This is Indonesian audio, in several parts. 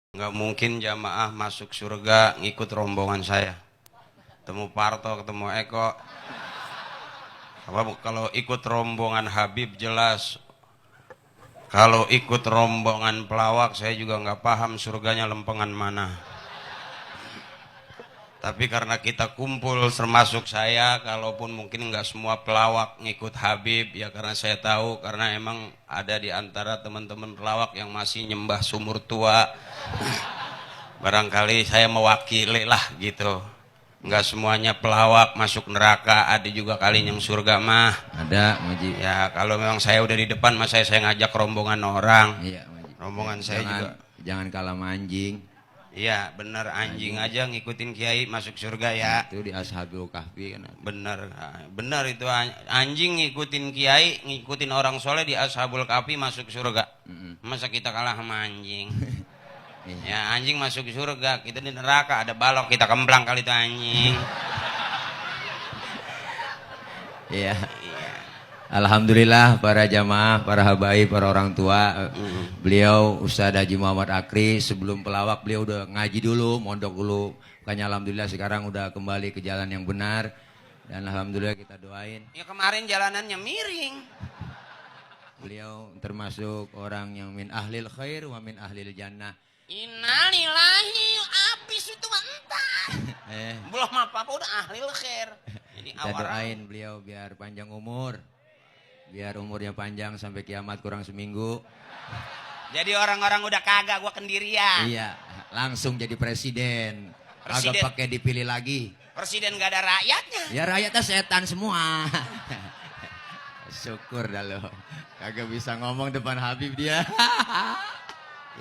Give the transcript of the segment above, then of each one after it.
Nggak mungkin jamaah masuk surga ngikut rombongan saya. Ketemu Parto, ketemu Eko. Apa kalau ikut rombongan Habib jelas. Kalau ikut rombongan pelawak saya juga nggak paham surganya lempengan mana. Tapi karena kita kumpul termasuk saya, kalaupun mungkin nggak semua pelawak ngikut Habib, ya karena saya tahu, karena emang ada di antara teman-teman pelawak yang masih nyembah sumur tua. Barangkali saya mewakili lah gitu. Nggak semuanya pelawak masuk neraka, ada juga kali yang surga mah. Ada, Maji. Ya kalau memang saya udah di depan, mas saya ngajak rombongan orang. Iya, Maji. Rombongan saya juga. Jangan kalah sama anjing. Iya bener, anjing aja ngikutin kiai masuk surga ya. Itu di Ashabul Kahfi kan. Bener itu, anjing ngikutin kiai, ngikutin orang soleh di Ashabul Kahfi masuk surga. Masa kita kalah sama anjing? Ya anjing masuk surga, kita di neraka ada balok, kita kemplang kali itu anjing. Iya. Alhamdulillah para jamaah, para habaib, para orang tua. Beliau Ustadz Haji Muhammad Akri sebelum pelawak beliau udah ngaji dulu, mondok dulu. Makanya alhamdulillah sekarang udah kembali ke jalan yang benar. Dan alhamdulillah kita doain. Ya kemarin jalanannya miring. Beliau termasuk orang yang min ahlil khair wa min ahlil jannah. Innalillahi, habis itu entar. Belum apa-apa udah ahlil khair. Jadi kita doain beliau biar panjang umur. Biar umurnya panjang sampai kiamat kurang seminggu. Jadi orang-orang udah kagak, gua kendirian. Iya, langsung jadi presiden. Kagak pakai dipilih lagi. Presiden gak ada rakyatnya. Ya rakyatnya setan semua. Syukur dah lo. Kagak bisa ngomong depan Habib dia.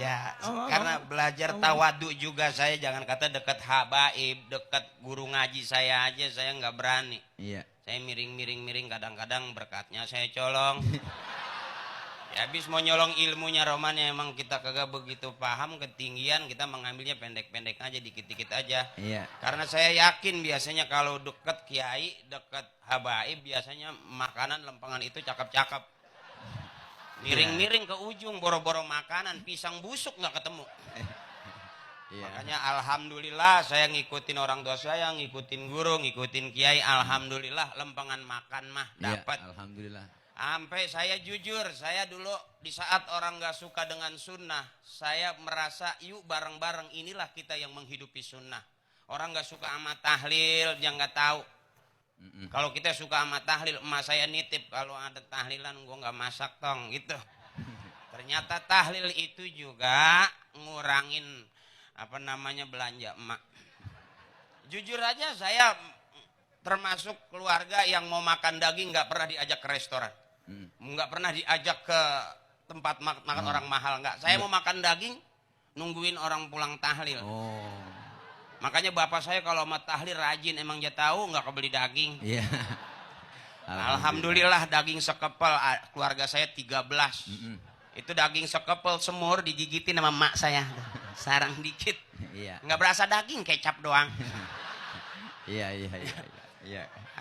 Ya, karena belajar tawadu juga saya, jangan kata dekat habaib, dekat guru ngaji saya aja saya nggak berani. Iya. Saya miring-miring kadang-kadang berkatnya saya colong. Ya habis mau nyolong ilmunya romannya, emang kita kagak begitu paham ketinggian, kita mengambilnya pendek-pendek aja, dikit-dikit aja. Iya. Karena saya yakin biasanya kalau dekat kiai, dekat habaib biasanya makanan lempengan itu cakep-cakep. Miring-miring ke ujung, boro-boro makanan, pisang busuk nggak ketemu. Makanya alhamdulillah saya ngikutin orang tua saya, ngikutin guru, ngikutin kiai, alhamdulillah lempengan makan mah dapat. Ya, alhamdulillah. Sampai saya jujur, saya dulu di saat orang nggak suka dengan sunnah, saya merasa yuk bareng-bareng inilah kita yang menghidupi sunnah. Orang nggak suka sama tahlil, yang nggak tahu. Kalau kita suka sama tahlil, emak saya nitip kalau ada tahlilan gua nggak masak tong gitu. Ternyata tahlil itu juga ngurangin belanja emak. Jujur aja saya termasuk keluarga yang mau makan daging nggak pernah diajak ke restoran, nggak pernah diajak ke tempat makan orang mahal, nggak. Saya mau makan daging nungguin orang pulang tahlil. Makanya bapak saya kalau mau tahlil rajin, emang dia tahu nggak kebeli daging. Iya. Alhamdulillah daging sekepel, keluarga saya 13. Itu daging sekepel semur digigitin sama emak saya. Sarang dikit. Iya. Nggak berasa daging, kecap doang. Iya.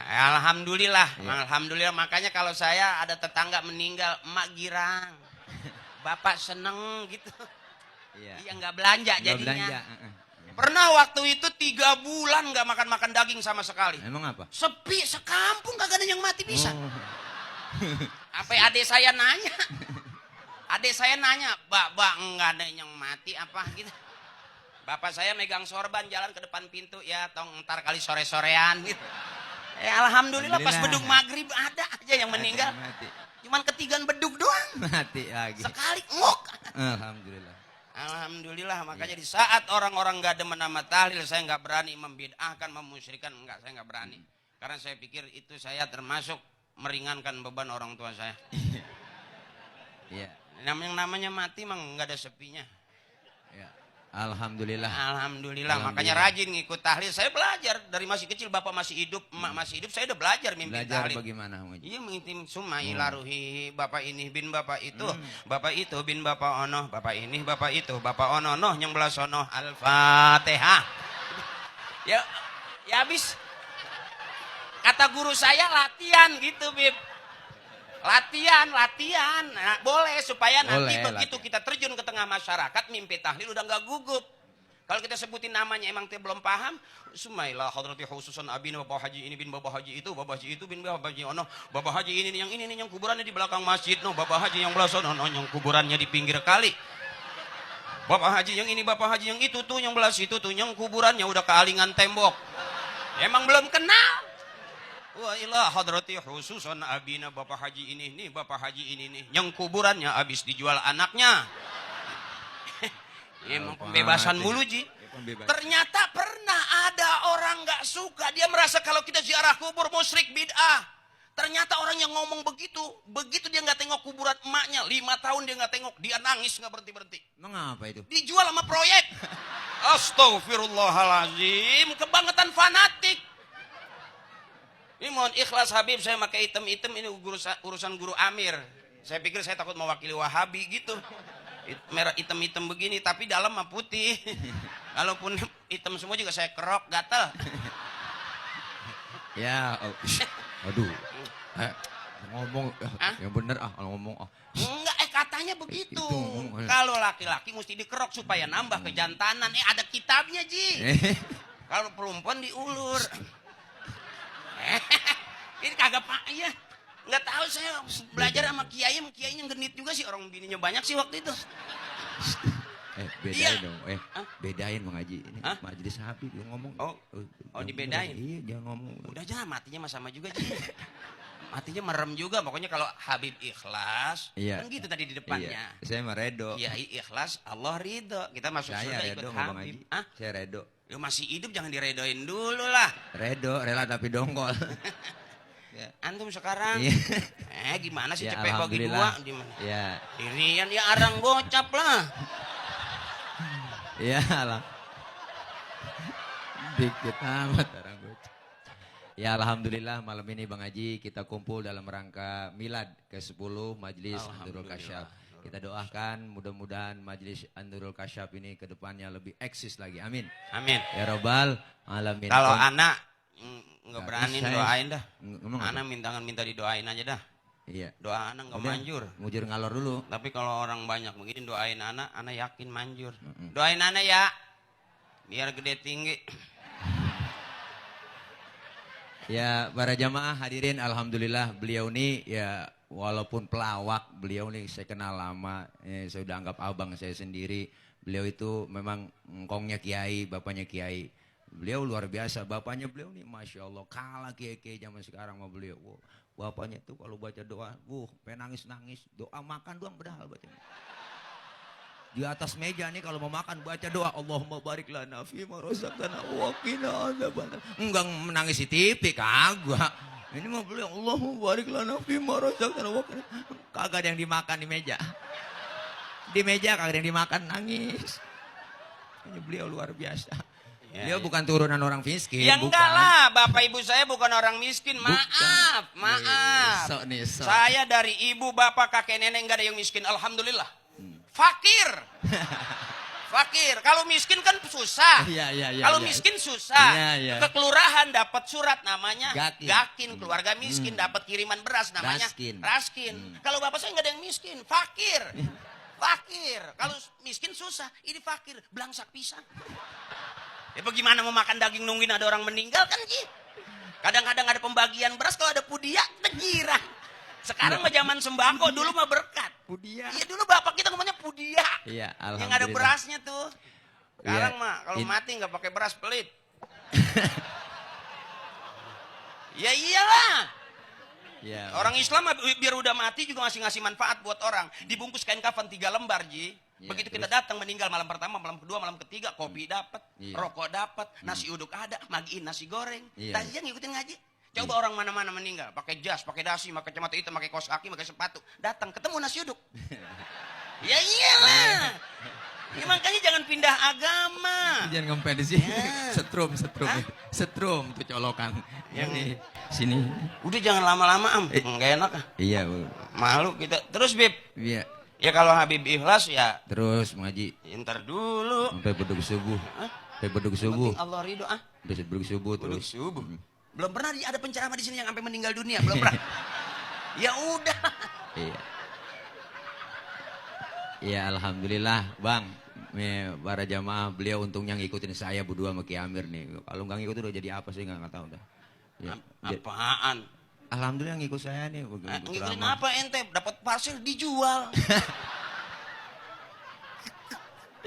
Alhamdulillah. Alhamdulillah, makanya kalau saya ada tetangga meninggal, emak girang. Bapak seneng gitu. Iya, nggak belanja jadinya. Pernah waktu itu 3 bulan nggak makan daging sama sekali. Emang apa? Sepi sekampung, kagak ada yang mati bisa. Apa adik saya nanya? Adik saya nanya, Bak, nggak ada yang mati apa gitu. Bapak saya megang sorban jalan ke depan pintu, ya tong ntar kali sore-sorean gitu. Alhamdulillah pas beduk maghrib ada aja yang meninggal. Cuman ketigan beduk doang. Mati lagi. Sekali ngok. Alhamdulillah. Makanya di saat orang-orang gak demen sama tahlil, saya nggak berani membid'ahkan, memusyrikan, enggak, saya nggak berani. Karena saya pikir itu saya termasuk meringankan beban orang tua saya. Iya. Namanya mati emang nggak ada sepinya. Ya. Alhamdulillah. Alhamdulillah. Makanya rajin ngikut tahlil. Saya belajar dari masih kecil, bapak masih hidup, emak masih hidup, saya udah belajar mimpi tahlil. Belajar bagaimana? Iya, mengintim summa ilaruhi, bapak ini bin bapak itu, bapak itu bin bapak ono, bapak ini bapak itu, bapak ono noh yang belas ono. Al-Fatihah. Ya habis. Kata guru saya latihan gitu, Bib. Latihan. Nah, boleh supaya nanti Boleh, begitu latihan. kita terjun ke tengah masyarakat, mimpi tahlil udah nggak gugup. Kalau kita sebutin namanya emang belum paham, Sumailah hadrati khususan abina Bapak Haji ini bin Bapak Haji itu, Bapak Haji itu bin Bapak Haji ono, Bapak Haji ini nih yang kuburannya di belakang masjid, no Bapak Haji yang belah sono, no yang kuburannya di pinggir kali. Bapak Haji yang ini, Bapak Haji yang itu tuh, yang belah situ tuh, yang kuburannya udah kealingan tembok. Emang belum kenal. Wa ilah hadrati khususan abina Bapak Haji ini nih, Bapak Haji ini nih, yang kuburannya habis dijual anaknya. Emang pembebasan mulu Ji. Ternyata pernah ada orang nggak suka, dia merasa kalau kita ziarah kubur musyrik bid'ah. Ternyata orang yang ngomong begitu dia nggak tengok kuburan emaknya, 5 tahun dia nggak tengok, dia nangis nggak berhenti. Mengapa itu? Dijual sama proyek. Astagfirullahalazim, kebangetan fanatik. Ini mohon ikhlas Habib, saya pakai item-item ini urusan guru Amir. Saya pikir saya takut mewakili Wahabi gitu. Merah hitam-hitam begini tapi dalam mah putih. Kalaupun hitam semua juga saya kerok gatal. Ya, aduh. Ngomong yang bener ngomong. Enggak, katanya begitu. Itu, kalau laki-laki mesti dikerok supaya nambah kejantanan. Ada kitabnya Ji. Kalau perempuan diulur. Ini kagak pak ya. Nggak tahu, saya belajar sama kiai yang genit juga sih, orang bininya banyak sih waktu itu. Bedain dong. Bedain Bang Haji. Ini majelis Habib yang ngomong. Oh dibedain. Iya, jangan ngomong. Udah aja matinya sama juga Ji. Matinya merem juga, pokoknya kalau Habib ikhlas, kan gitu tadi di depannya. Iya, saya mah redo. Kiai ikhlas, Allah ridho. Kita masuk Saya surga ikut redo Bang Habib. Haji. Saya redo. Lu masih hidup jangan diredoin dulu lah. Redo, rela tapi dongkol. Ya. Antum sekarang gimana sih Ya, cepet bagi dua gimana? Ya. Dirian ya arang gocap lah. Ya lah. Dikit amat orang gocap. Ya alhamdulillah malam ini Bang Haji kita kumpul dalam rangka milad ke-10 Majelis Andurul Kasyaf. Kita doakan mudah-mudahan Majelis Andurul Kasyaf ini ke depannya lebih eksis lagi. Amin. Amin. Ya Rabbal alamin. Kalau anak nggak berani bisa, doain dah. Ngomong Anak minta didoain aja dah. Iya. Doa anak nggak manjur. Mujur ngalor dulu. Tapi kalau orang banyak begini doain anak yakin manjur. Doain anak ya, biar gede tinggi. Ya para jamaah hadirin, alhamdulillah beliau ini ya walaupun pelawak, beliau ini saya kenal lama, saya udah anggap abang saya sendiri. Beliau itu memang engkongnya kiai, bapaknya kiai. Beliau luar biasa, bapaknya beliau nih Masya Allah, kalah kiai-kiai zaman sekarang sama beliau. Wow, bapaknya tuh kalau baca doa, pengen nangis-nangis, doa makan doang padahal bacanya. Di atas meja nih kalau mau makan baca doa, Allahumma barik lana fima razaqtana wa qina adzabannar. Enggak menangis di TV, kagak. Ini mah beliau, Allahumma barik lana fima razaqtana wa qina. Kagak ada yang dimakan di meja. Di meja kagak ada yang dimakan, nangis. Ini beliau luar biasa. Beliau bukan turunan orang miskin. Ya enggak lah, bapak ibu saya bukan orang miskin. Maaf. Sok. Saya dari ibu, bapak, kakek, nenek enggak ada yang miskin. Alhamdulillah. Fakir. Kalau miskin kan susah. Kalau miskin susah. Ke kelurahan dapat surat namanya Gakin. Keluarga miskin dapat kiriman beras namanya Raskin. Kalau bapak saya enggak ada yang miskin. Fakir. Kalau miskin susah. Ini fakir. Belangsak pisang. Ya bagaimana mau makan daging nungguin ada orang meninggal kan Ji? Kadang-kadang ada pembagian beras, kalau ada pudia tergirang. Sekarang mah zaman sembako, dulu mah berkat. Pudia. Iya dulu bapak kita ngomongnya pudia. Iya, alhamdulillah. Yang ada berasnya tuh. Sekarang mah kalau mati nggak pakai beras pelit. Ya iyalah. Ya. Orang Islam biar udah mati juga masih ngasih manfaat buat orang. Dibungkus kain kafan 3 lembar Ji. Ya, begitu kita datang meninggal malam pertama, malam kedua, malam ketiga, kopi dapat, rokok dapat, nasi uduk ada, magiin nasi goreng. Tajian ngikutin ngaji. Coba orang mana-mana meninggal, pakai jas, pakai dasi, pakai kacamata hitam, pakai kaos kaki, pakai sepatu, datang ketemu nasi uduk. Ya iyalah. Ya makanya jangan pindah agama. Jangan ngempel di sini. Setrum tuh colokan. Yang sini. Udah jangan lama-lama enggak enak. Iya, malu kita. Terus Bib. Iya. Ya kalau Habib ikhlas ya terus ngaji. Ntar dulu. Sampai beduk subuh. Sampai beduk subuh. Allah ridho Sampai beduk subuh terus. Beduk subuh. Belum pernah ada penceramah di sini yang sampai meninggal dunia, belum pernah. Ya udah. Iya. Iya, alhamdulillah, Bang. Para jamaah, beliau untungnya ngikutin saya berdua sama Ki Amir nih. Kalau nggak ngikutin udah jadi apa sih nggak tahu dah. Ya, Apaan? alhamdulillah ngikut saya nih. Ngikutin apa ente? Dapat parcel dijual.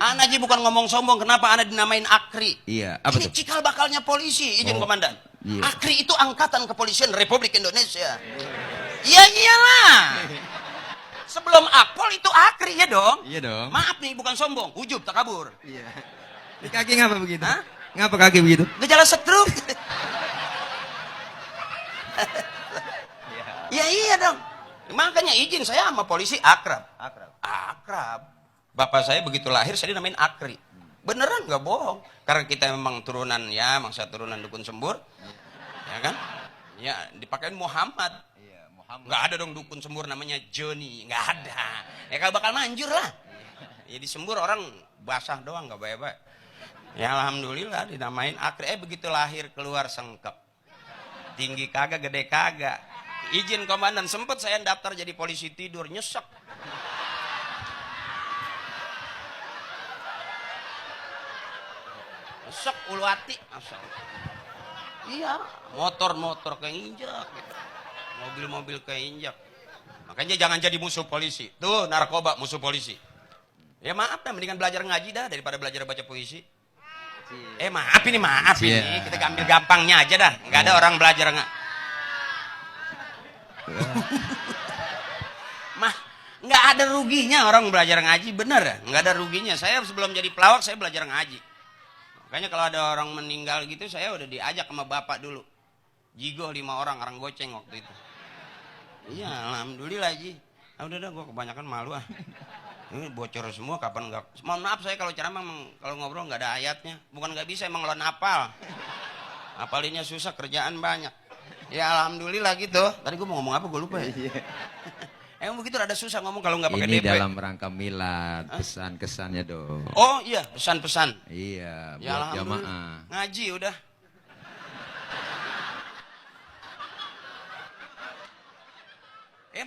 Ana aja bukan ngomong sombong, kenapa Ana dinamain Akri? Iya, apa Ini tuh? cikal bakalnya polisi, izin Oh, komandan. iya. Akri itu angkatan kepolisian Republik Indonesia. Iya iyalah. Sebelum Akpol itu Akri ya dong. Iya dong. Maaf nih, bukan sombong, ujub tak kabur. Iya. Di kaki ngapa begitu? Hah? Ngapa kaki begitu? Gejala stroke. Ya iya dong. Makanya izin saya sama polisi akrab. Akrab. Bapak saya begitu lahir saya dinamain Akri. Beneran nggak bohong. Karena kita memang turunan ya, mangsa turunan dukun sembur. Ya kan? Ya dipakein Muhammad. Iya, Muhammad. Nggak ada dong dukun sembur namanya Joni. Nggak ada. Ya kalau bakal manjur lah. Ya disembur orang basah doang nggak baik-baik. Ya alhamdulillah dinamain Akri. Begitu lahir keluar sengkep. Tinggi kagak, gede kagak. Izin komandan, sempet saya daftar jadi polisi tidur, nyesek. Nyesek ulu hati. Asal. Iya, motor keinjak. Gitu. Mobil-mobil keinjak. Makanya jangan jadi musuh polisi. Tuh narkoba musuh polisi. Ya maaf dah, mendingan belajar ngaji dah daripada belajar baca puisi. Maaf ini. Yeah. Kita ambil gampangnya aja dah. Nggak ada orang belajar Mah, nggak ada ruginya orang belajar ngaji, bener ya? Nggak ada ruginya. Saya sebelum jadi pelawak, saya belajar ngaji. Makanya kalau ada orang meninggal gitu, saya udah diajak sama bapak dulu. Jigo 5 orang goceng waktu itu. Iya, alhamdulillah Ji. Udah gue kebanyakan malu ah. Ini bocor semua, kapan nggak? Mohon maaf saya kalau ceramah, kalau ngobrol nggak ada ayatnya. Bukan nggak bisa, emang lo hafal. Hafalinnya susah, kerjaan banyak. Ya alhamdulillah gitu. Tadi gue mau ngomong apa gue lupa ya. Emang begitu ada susah ngomong kalau nggak pakai Ini DP. dalam rangka milad, pesan-kesannya dong. Oh iya, pesan-pesan. Iya, Ya buat alhamdulillah. jamaah. Ngaji udah.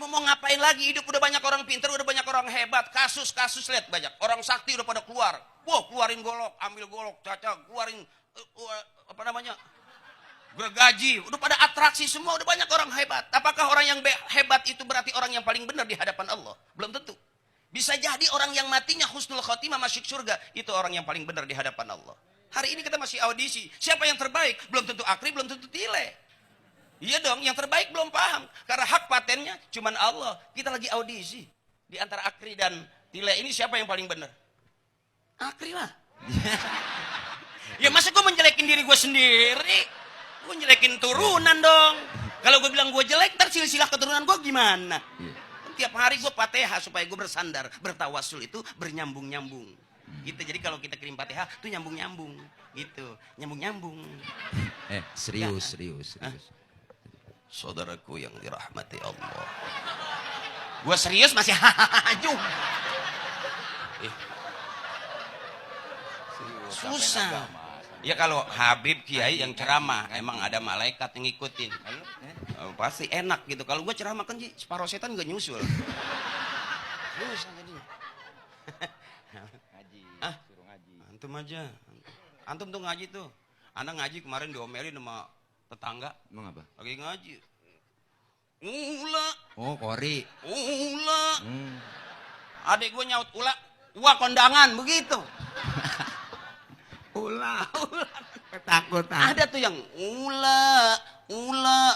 Mau ngapain lagi? Hidup udah banyak orang pintar, udah banyak orang hebat. Kasus lihat banyak. Orang sakti udah pada keluar. Wah, keluarin golok, ambil golok, caca, keluarin apa namanya? Gergaji, udah pada atraksi semua, udah banyak orang hebat. Apakah orang yang hebat itu berarti orang yang paling benar di hadapan Allah? Belum tentu. Bisa jadi orang yang matinya husnul khotimah masuk surga, itu orang yang paling benar di hadapan Allah. Hari ini kita masih audisi. Siapa yang terbaik? Belum tentu Akri, belum tentu Tile. Iya dong, yang terbaik belum paham. Karena hak patennya cuman Allah. Kita lagi audisi. Di antara Akri dan Tile ini siapa yang paling benar? Akri lah. Ya masa gue menjelekin diri gue sendiri? Gue nyelekin turunan dong. Kalau gue bilang gue jelek, ntar silsilah keturunan gue gimana? Tiap hari gue Fatihah supaya gue bersandar. Bertawasul itu bernyambung-nyambung. Gitu. Jadi kalau kita kirim Fatihah tuh nyambung-nyambung. Gitu. Nyambung-nyambung. Serius. Saudaraku yang dirahmati Allah. Gue serius masih hahaha. Susah. Ya kalau Habib Kiai yang ceramah, emang ada malaikat yang ngikutin. Pasti enak gitu. Kalau gue ceramah kan separuh setan gak nyusul. Susah jadinya. Ngaji, suruh ngaji. Antum aja. Antum tuh ngaji tuh. Anak ngaji kemarin diomelin sama tetangga. Emang apa? Lagi ngaji. Ula. Oh, kori. Ula. Adik gue nyaut ula. Wah kondangan begitu. Ula. Ketakutan. Ada tuh yang ula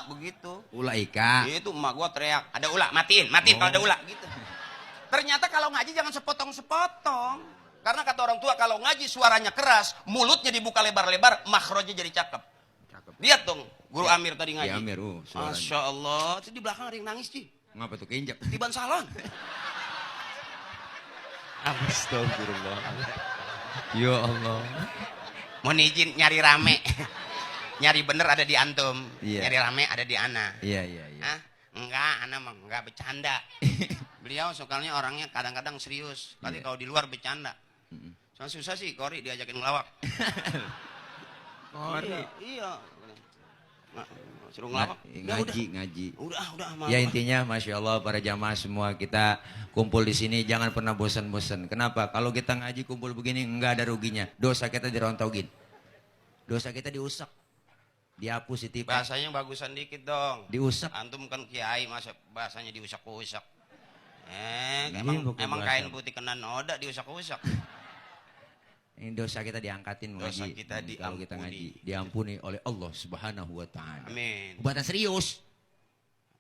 begitu. Ula ika. Itu emak gua teriak, ada ula, matiin kalau ada ula gitu. Ternyata kalau ngaji jangan sepotong-sepotong. Karena kata orang tua kalau ngaji suaranya keras, mulutnya dibuka lebar-lebar, makhrajnya jadi cakep. Lihat dong, Guru Amir tadi ngaji. Amir, suaranya. Masya Allah, itu di belakang ada yang nangis Ci. Ngapa tuh keinjak? Tiban salon. Astagfirullah. Ya Allah. Mohon izin nyari rame. Nyari bener ada di antum. Iya. Nyari rame ada di ana. Iya. Hah? Enggak, ana mah enggak bercanda. Beliau soalnya orangnya kadang-kadang serius. Tapi kalau di luar bercanda. Soalnya susah sih Kori diajakin ngelawak. Kori. Iya. Suruh ngelawak. Ngaji. Udah. Ya intinya Masya Allah para jamaah semua kita kumpul di sini jangan pernah bosan-bosan. Kenapa? Kalau kita ngaji kumpul begini enggak ada ruginya. Dosa kita dirontogin. Dosa kita diusap. Dihapus ditipu. Bahasanya bagusan dikit dong. Diusap. Antum kan kiai masa bahasanya diusak-usak. Bukan Emang bahasa. kain putih kena noda diusak-usak. Ini dosa kita diangkatin Dosa ngaji. kita Kalau kita diampuni. ngaji, diampuni oleh Allah Subhanahu wa taala. Amin. Buatan serius.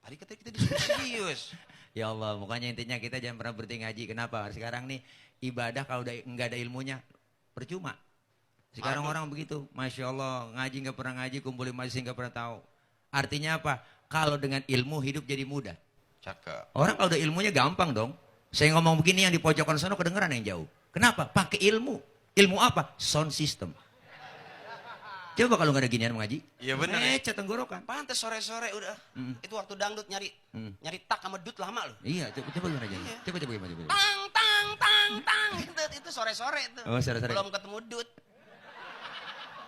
Tadi kata kita disuruh serius. Ya Allah, makanya intinya kita jangan pernah berhenti ngaji. Kenapa? Sekarang nih ibadah kalau enggak ada ilmunya percuma. Sekarang orang begitu, Masya Allah, ngaji nggak pernah ngaji, kumpulin masjid nggak pernah tahu. Artinya apa? Kalau dengan ilmu hidup jadi mudah. Cakep. Orang kalau udah ilmunya gampang dong. Saya ngomong begini yang di pojokan sana kedengeran yang jauh. Kenapa? Pakai ilmu. Ilmu apa? Sound system. Coba kalau nggak ada ginian mengaji. Iya benar. Tenggorokan. Pantes sore-sore udah. Itu waktu dangdut nyari tak sama dut lama loh. Iya, coba gimana aja. Coba. Tang. Itu sore-sore itu. Oh, sore-sore. Belum ketemu dut.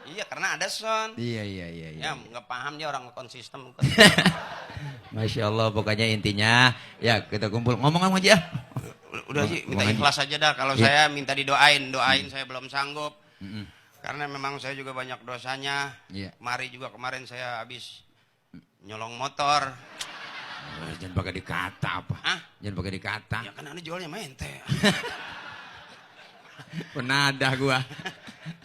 Iya, karena ada sound. Iya. Ya, nggak paham dia orang konsisten. Masya Allah, pokoknya intinya ya kita kumpul ngomong aja. Udah sih, minta Ngomong ikhlas aja dah. Kalau saya minta doain saya belum sanggup. Karena memang saya juga banyak dosanya. Iya. Kemarin saya habis nyolong motor. Jangan pakai dikata apa. Hah? Jangan pakai dikata. Ya kan ane jualnya mente. Penadah gua.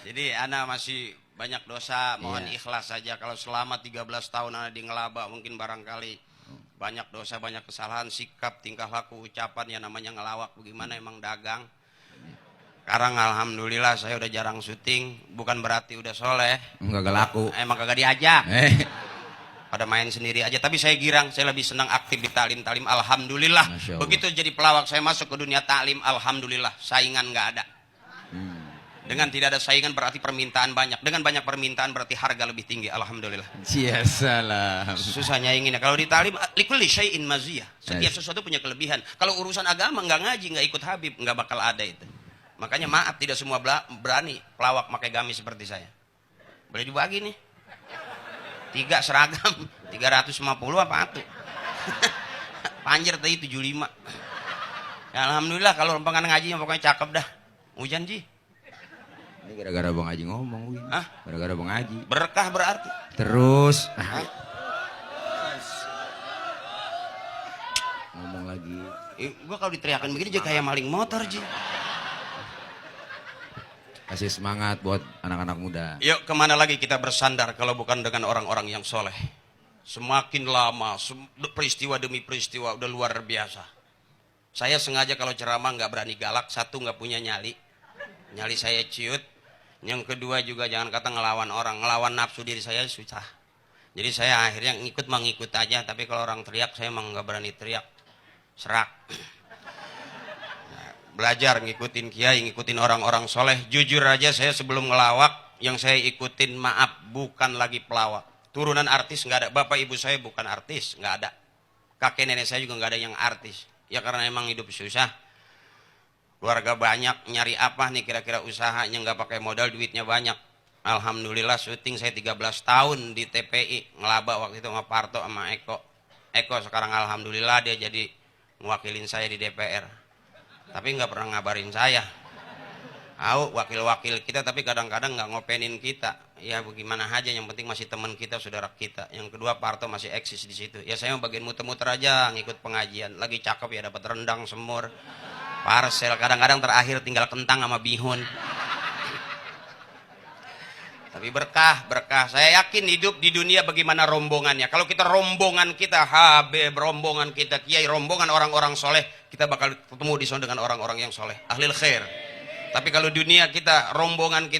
Jadi ana masih banyak dosa, mohon Iya. ikhlas saja. Kalau selama 13 tahun ana di ngelaba mungkin barangkali banyak dosa, banyak kesalahan, sikap, tingkah laku, ucapan, ya namanya ngelawak bagaimana emang dagang. Sekarang alhamdulillah saya udah jarang syuting, bukan berarti udah soleh. Enggak laku. Emang kagak diajak. Pada main sendiri aja, tapi saya girang, saya lebih senang aktif di talim-talim, alhamdulillah. Masya Allah. Begitu jadi pelawak saya masuk ke dunia taklim, alhamdulillah, saingan nggak ada. Dengan tidak ada saingan berarti permintaan banyak. Dengan banyak permintaan berarti harga lebih tinggi. Alhamdulillah. Cia salam. Susah nyaingin ya. Kalau di talim, likulli syai'in maziyah. Setiap sesuatu punya kelebihan. Kalau urusan agama nggak ngaji, nggak ikut Habib, nggak bakal ada itu. Makanya maaf, tidak semua berani pelawak pakai gamis seperti saya. Boleh dibagi nih. 3 seragam, 350 apa atuh? Panjer tadi 75. Ya, alhamdulillah kalau rempangan ngajinya pokoknya cakep dah. Hujan Ji. Ini gara-gara Bang Haji ngomong, Win. Hah? Gara-gara Bang Haji. Berkah berarti. Terus ngomong lagi. Gua kalau diteriakin begini jadi kayak maling motor Ji. Kasih semangat buat anak-anak muda. Yuk kemana lagi kita bersandar kalau bukan dengan orang-orang yang soleh. Semakin lama peristiwa demi peristiwa udah luar biasa. Saya sengaja kalau ceramah nggak berani galak. Satu, nggak punya nyali saya ciut. Yang kedua juga jangan kata ngelawan orang, ngelawan nafsu diri saya susah. Jadi saya akhirnya mengikut aja. Tapi kalau orang teriak saya emang nggak berani teriak, serak. Belajar ngikutin kiai, ngikutin orang-orang soleh. Jujur aja saya sebelum ngelawak, yang saya ikutin maaf bukan lagi pelawak. Turunan artis nggak ada, bapak ibu saya bukan artis, nggak ada. Kakek nenek saya juga nggak ada yang artis. Ya karena emang hidup susah. Keluarga banyak, nyari apa nih kira-kira usahanya nggak pakai modal, duitnya banyak. Alhamdulillah syuting saya 13 tahun di TPI, ngelaba waktu itu sama Parto sama Eko. Eko sekarang alhamdulillah dia jadi mewakilin saya di DPR. Tapi nggak pernah ngabarin saya. Tahu wakil-wakil kita tapi kadang-kadang nggak ngopenin kita. Ya bagaimana aja, yang penting masih teman kita, saudara kita. Yang kedua Parto masih eksis di situ. Ya saya bagian muter-muter aja ngikut pengajian. Lagi cakep ya dapat rendang, semur, parcel, kadang-kadang terakhir tinggal kentang sama bihun. Tapi berkah. Saya yakin hidup di dunia bagaimana rombongannya. Kalau kita rombongan kita Habib, rombongan kita kiai, rombongan orang-orang soleh, kita bakal ketemu di sana dengan orang-orang yang soleh, ahlil khair. Tapi kalau dunia kita rombongan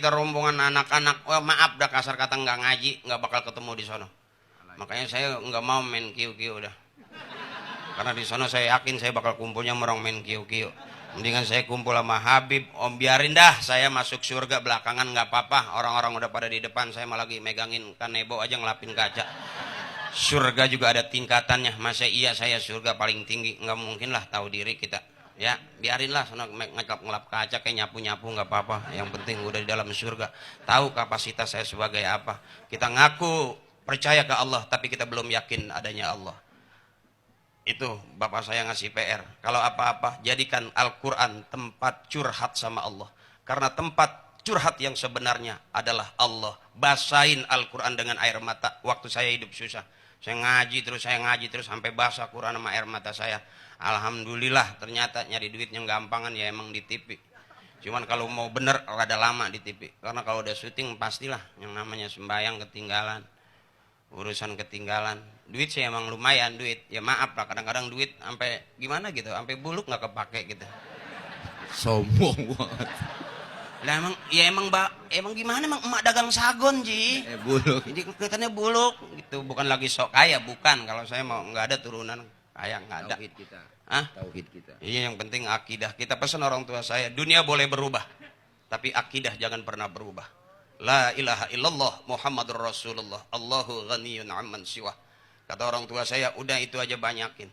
anak-anak, oh, maaf dah kasar kata nggak ngaji, nggak bakal ketemu di sana. Makanya saya nggak mau main kiu-kiu dah. Karena di sana saya yakin saya bakal kumpulnya merong main kiu-kiu. Mendingan saya kumpul sama Habib. Om biarin dah saya masuk surga belakangan nggak apa-apa. Orang-orang udah pada di depan, saya malah lagi megangin kanebo aja ngelapin kaca. Surga juga ada tingkatannya. Masa iya saya surga paling tinggi? Nggak mungkin lah, tahu diri kita. Ya biarinlah sana ngelap kaca kayak nyapu-nyapu nggak apa-apa. Yang penting udah di dalam surga. Tahu kapasitas saya sebagai apa. Kita ngaku percaya ke Allah tapi kita belum yakin adanya Allah. Itu bapak saya ngasih PR. Kalau apa-apa jadikan Al-Quran tempat curhat sama Allah. Karena tempat curhat yang sebenarnya adalah Allah. Basahin Al-Quran dengan air mata. Waktu saya hidup susah, saya ngaji terus sampai basah Quran sama air mata saya. Alhamdulillah ternyata nyari duitnya gampangan ya emang di TV. Cuman kalau mau bener rada lama di TV. Karena kalau udah syuting pastilah yang namanya sembahyang ketinggalan, urusan ketinggalan. Duit sih emang lumayan duit. Ya maaf lah kadang-kadang duit sampai gimana gitu, sampai buluk nggak kepake gitu. Sombong banget. Lah emang gimana emang emak dagang sagon Ji. Buluk. Jadi kelihatannya buluk gitu, bukan lagi sok kaya, bukan. Kalau saya mau nggak ada turunan kaya, nggak ada. Tauhid kita. Hah? Tauhid kita. Iya, yang penting akidah. Kita pesan orang tua saya, dunia boleh berubah, tapi akidah jangan pernah berubah. La ilaha illallah Muhammadur Rasulullah. Allahu ghaniyun amman siwah. Kata orang tua saya, udah itu aja banyakin.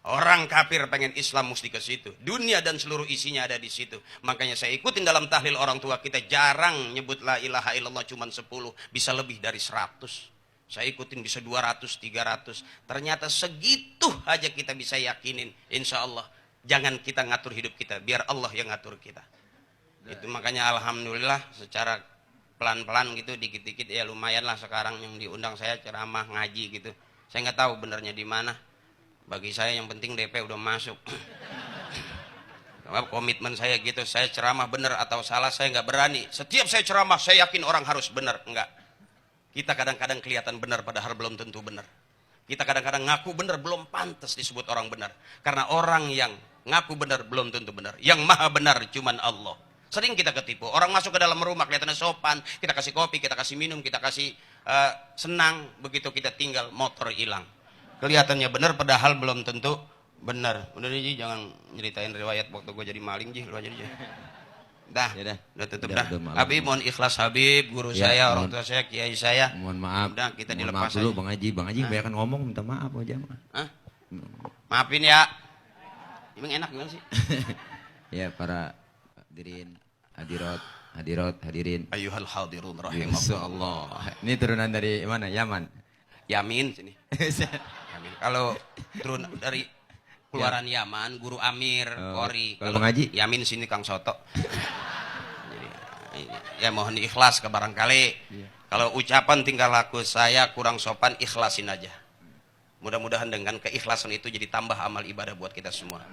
Orang kafir pengen Islam mesti ke situ. Dunia dan seluruh isinya ada di situ. Makanya saya ikutin dalam tahlil orang tua kita, jarang nyebut la ilaha illallah cuman 10, bisa lebih dari 100. Saya ikutin bisa 200, 300. Ternyata segitu aja kita bisa yakinin. Insya Allah. Jangan kita ngatur hidup kita. Biar Allah yang ngatur kita. Itu makanya alhamdulillah secara pelan-pelan gitu, dikit-dikit ya lumayan lah sekarang yang diundang saya ceramah ngaji gitu. Saya nggak tahu benernya di mana. Bagi saya yang penting DP udah masuk. Komitmen saya gitu. Saya ceramah bener atau salah saya nggak berani. Setiap saya ceramah saya yakin orang harus bener. Enggak. Kita kadang-kadang kelihatan benar padahal belum tentu benar. Kita kadang-kadang ngaku benar belum pantas disebut orang benar. Karena orang yang ngaku benar belum tentu benar. Yang maha benar cuman Allah. Sering kita ketipu. Orang masuk ke dalam rumah kelihatannya sopan. Kita kasih kopi, kita kasih minum, kita kasih senang. Begitu kita tinggal motor hilang. Kelihatannya benar padahal belum tentu benar. Udah Ji, jangan nyeritain riwayat waktu gue jadi maling Ji. Lu aja Ji. Dah, Ya udah tutup udah, dah. malam. Habib mohon ikhlas Habib, guru Ya, saya, orang tua saya, kiai saya. Mohon maaf. Udah kita Mohon dilepas maaf dulu aja. Bang Haji. Bang Haji kebanyakan ngomong minta maaf aja mah. Hah? Maafin ya. Emang enak gimana sih? Ya para hadirin. Ayuhal hadirun Rahimakumullah. Ini turunan dari mana? Yaman. Yamin sini. Yamin. Kalau turun dari keluaran Yaman, guru Amir, Kori. Kalau Bang Haji? Yamin sini Kang Soto. Jadi, ya mohon ikhlas ke barangkali. Iya. Kalau ucapan tingkah laku saya kurang sopan, ikhlasin aja. Mudah-mudahan dengan keikhlasan itu jadi tambah amal ibadah buat kita semua.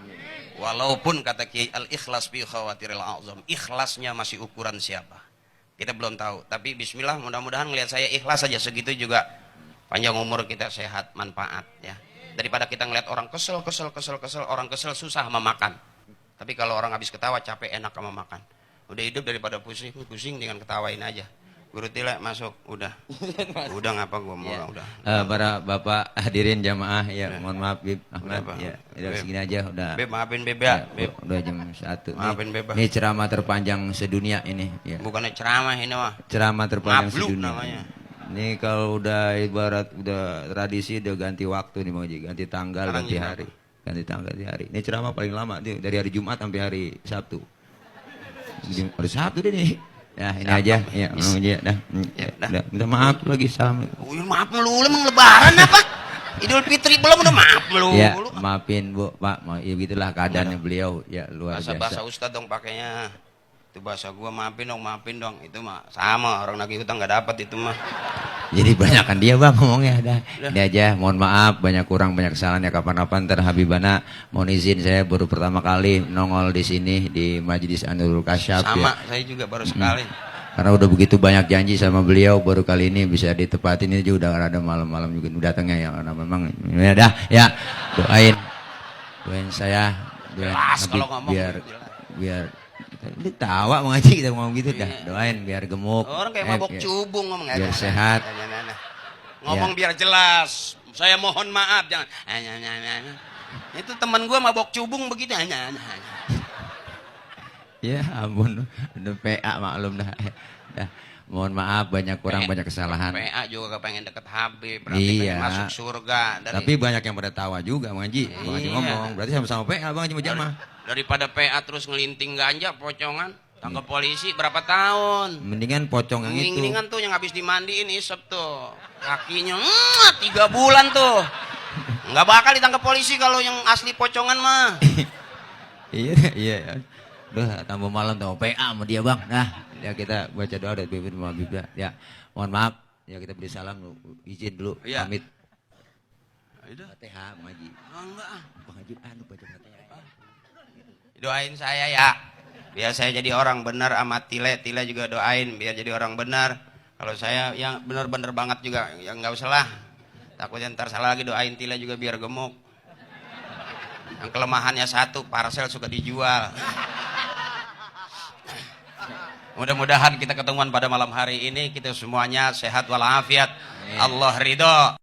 Walaupun kata Kiai al-ikhlas bi khawatiril azam, ikhlasnya masih ukuran siapa? Kita belum tahu. Tapi bismillah mudah-mudahan ngelihat saya ikhlas aja segitu juga panjang umur kita sehat, manfaat ya. Daripada kita ngelihat orang kesel, orang kesel susah sama makan. Tapi kalau orang habis ketawa capek enak sama makan. Udah hidup daripada pusing dengan ketawain aja. Guru Tila masuk, udah ngapa gua mau Ya. udah. Para bapak hadirin jamaah ya, mohon maaf Bib Ahmad Udah, Pak. ya, udah Beb. segini aja udah. Beb maafin Beb ya, Beb. Udah jam 1. Maafin Beb. Ini ceramah terpanjang sedunia ini ya. Bukannya ceramah ini mah. Ceramah terpanjang Mabluk sedunia. namanya. Ini kalau udah ibarat udah tradisi udah ganti waktu nih Bang Haji, ganti tanggal, Sekarang ganti gimana? hari. Ganti tanggal, ganti hari. Ini ceramah paling lama tuh dari hari Jumat sampai hari Sabtu. Hari Sabtu deh nih. Ya ini Sabtu. aja ya, Bang Haji, dah. Ya, dah. Udah, minta maaf lagi salam. Maaf melulu emang lebaran apa? Idul Fitri belum udah maaf melulu. Ya, maafin Bu, Pak. Ya begitulah keadaannya beliau. Ya luar Bahasa biasa. Ustadz dong pakainya. Itu bahasa gua maafin dong. Itu mah sama orang nagih hutang nggak dapat itu mah. Jadi banyakkan dia Bang ngomongnya dah. Ini aja, mohon maaf banyak kurang banyak kesalahan ya kapan-kapan Habibana mohon izin saya baru pertama kali nongol di sini di Majelis Anurul Kasyaf Sama, ya. saya juga baru sekali. Karena udah begitu banyak janji sama beliau baru kali ini bisa ditepatin ini juga udah ada malam-malam juga datangnya ya karena memang ya dah ya doain saya doain Jelas Habib kalau ngomong biar ini tawa Bang Haji kita ngomong gitu dah doain biar gemuk Orang kayak mabok cubung ngomong biar sehat. Ngomong biar jelas. Saya mohon maaf jangan. Itu teman gua mabok cubung begitu. Ya ampun, udah PA maklum dah. Dah. Mohon maaf banyak kurang banyak kesalahan. PA juga kepengen deket Habib, berarti pengen masuk surga. Tapi banyak yang pada tawa juga Bang Haji. Bang Haji ngomong, berarti sama-sama PA Bang Haji mau jamaah. Daripada PA terus ngelinting ganja pocongan, Tangkap polisi berapa tahun? Mendingan pocong yang itu. Mendingan tuh yang habis dimandiin isep tuh. Kakinya 3 bulan tuh. Nggak bakal ditangkap polisi kalau yang asli pocongan mah. Iya, iya. Duh, tambah malam tambah PA sama dia bang. Nah, ya kita baca doa dari Bibir sama Bibda. Ya, mohon maaf. Ya kita beri salam, izin dulu, Iya. pamit. Udah. Fatihah, Maji. Enggak. Bang Haji, baca Fatihah. Doain saya ya. Biar saya jadi orang benar sama Tile juga doain biar jadi orang benar. Kalau saya yang benar-benar banget juga ya nggak usah lah. Takutnya ntar salah lagi, doain Tile juga biar gemuk. Yang kelemahannya satu, parcel suka dijual. Mudah-mudahan kita ketemuan pada malam hari ini, kita semuanya sehat walafiat. Allah ridho.